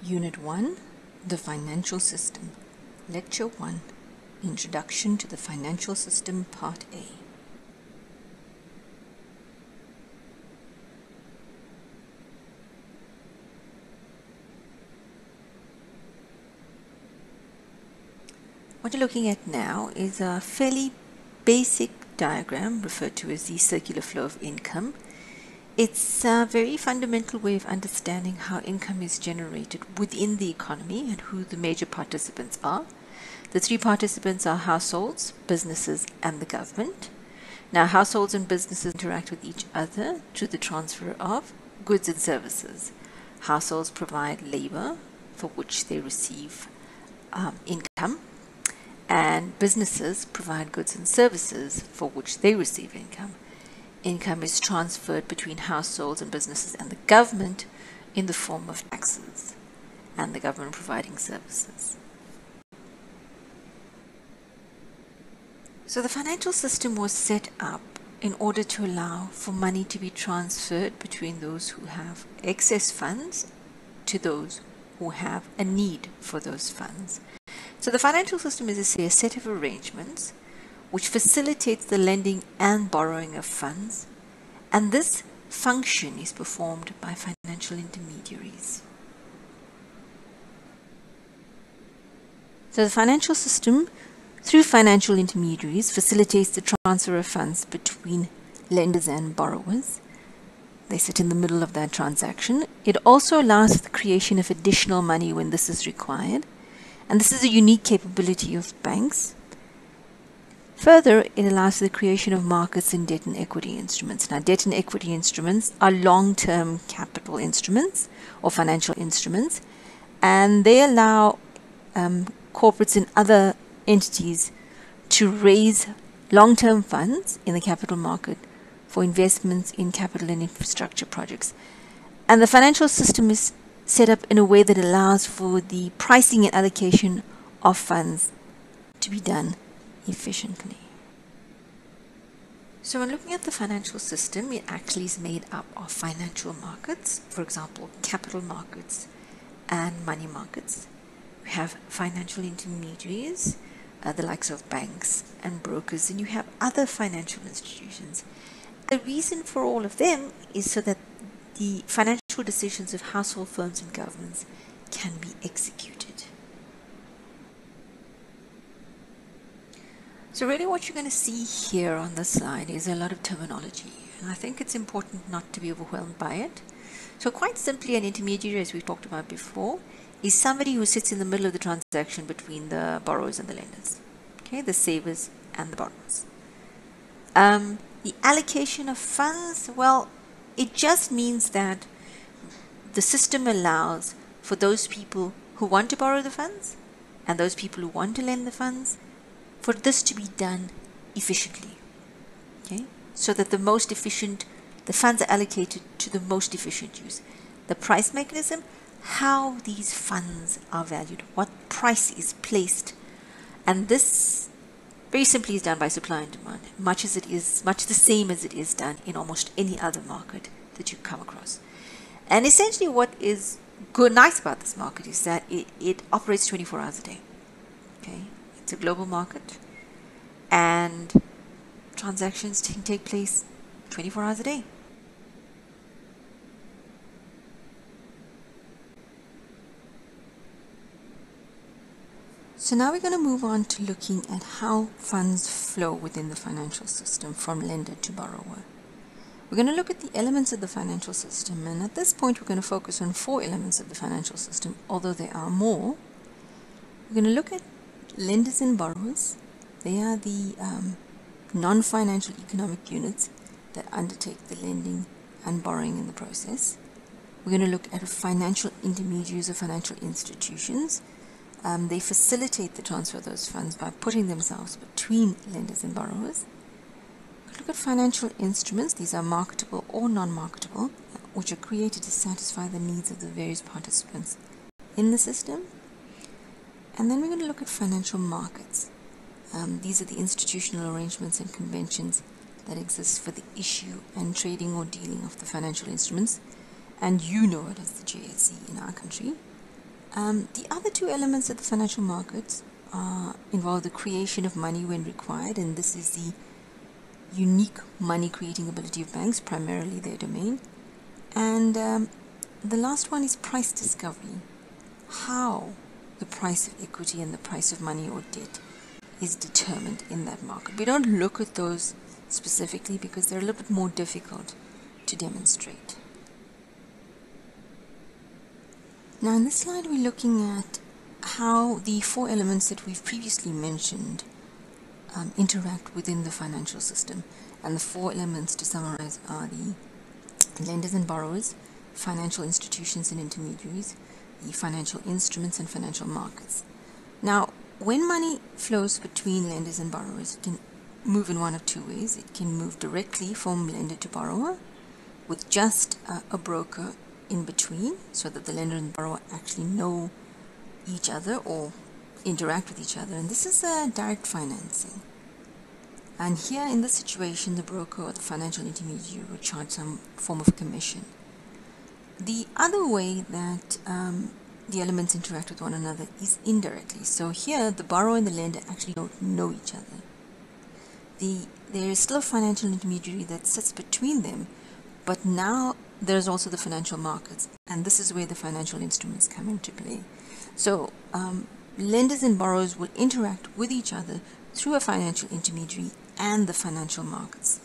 Unit 1, The Financial System, Lecture 1, Introduction to the Financial System, Part A. What you're looking at now is a fairly basic diagram referred to as the circular flow of income. It's a very fundamental way of understanding how income is generated within the economy and who the major participants are. The three participants are households, businesses, and the government. Now, households and businesses interact with each other through the transfer of goods and services. Households provide labor for which they receive income, and businesses provide goods and services for which they receive income. Income is transferred between households and businesses and the government in the form of taxes, and the government providing services. So the financial system was set up in order to allow for money to be transferred between those who have excess funds to those who have a need for those funds. So the financial system is a set of arrangements which facilitates the lending and borrowing of funds, and this function is performed by financial intermediaries. So the financial system, through financial intermediaries, facilitates the transfer of funds between lenders and borrowers. They sit in the middle of that transaction. It also allows the creation of additional money when this is required, and this is a unique capability of banks. Further, it allows the creation of markets in debt and equity instruments. Now, debt and equity instruments are long-term capital instruments or financial instruments, and they allow corporates and other entities to raise long-term funds in the capital market for investments in capital and infrastructure projects. And the financial system is set up in a way that allows for the pricing and allocation of funds to be done efficiently. So when looking at the financial system, it actually is made up of financial markets, for example, capital markets and money markets. We have financial intermediaries, the likes of banks and brokers, and you have other financial institutions. The reason for all of them is so that the financial decisions of household firms and governments can be executed. So really what you're going to see here on the slide is a lot of terminology, and I think it's important not to be overwhelmed by it. So quite simply, an intermediary, as we talked about before, is somebody who sits in the middle of the transaction between the borrowers and the lenders, okay, the savers and the borrowers. The allocation of funds, well, it just means that the system allows for those people who want to borrow the funds and those people who want to lend the funds for this to be done efficiently, okay, so that the funds are allocated to the most efficient use. The price mechanism, how these funds are valued, what price is placed, and this very simply is done by supply and demand, much the same as it is done in almost any other market that you come across. And essentially what is nice about this market is that it operates 24 hours a day, okay. It's a global market, and transactions can take place 24 hours a day. So now we're going to move on to looking at how funds flow within the financial system from lender to borrower. We're going to look at the elements of the financial system, and at this point we're going to focus on 4 elements of the financial system, although there are more. We're going to look at lenders and borrowers. They are the non-financial economic units that undertake the lending and borrowing in the process. We're going to look at financial intermediaries or financial institutions. They facilitate the transfer of those funds by putting themselves between lenders and borrowers. We'll look at financial instruments. These are marketable or non-marketable, which are created to satisfy the needs of the various participants in the system. And then we're going to look at financial markets. These are the institutional arrangements and conventions that exist for the issue and trading or dealing of the financial instruments, and you know it as the JSE in our country. The other two elements of the financial markets involve the creation of money when required, and this is the unique money creating ability of banks, primarily their domain. And the last one is price discovery, how the price of equity and the price of money or debt is determined in that market. We don't look at those specifically because they're a little bit more difficult to demonstrate. Now in this slide we're looking at how the four elements that we've previously mentioned interact within the financial system. And the four elements, to summarize, are the lenders and borrowers, financial institutions and intermediaries, the financial instruments and financial markets. Now, when money flows between lenders and borrowers, it can move in one of two ways. It can move directly from lender to borrower with just a broker in between, so that the lender and borrower actually know each other or interact with each other, and this is direct financing. And here in this situation, the broker or the financial intermediary will charge some form of commission. The other way that the elements interact with one another is indirectly. So here the borrower and the lender actually don't know each other. There is still a financial intermediary that sits between them, but now there's also the financial markets, and this is where the financial instruments come into play. So lenders and borrowers will interact with each other through a financial intermediary and the financial markets.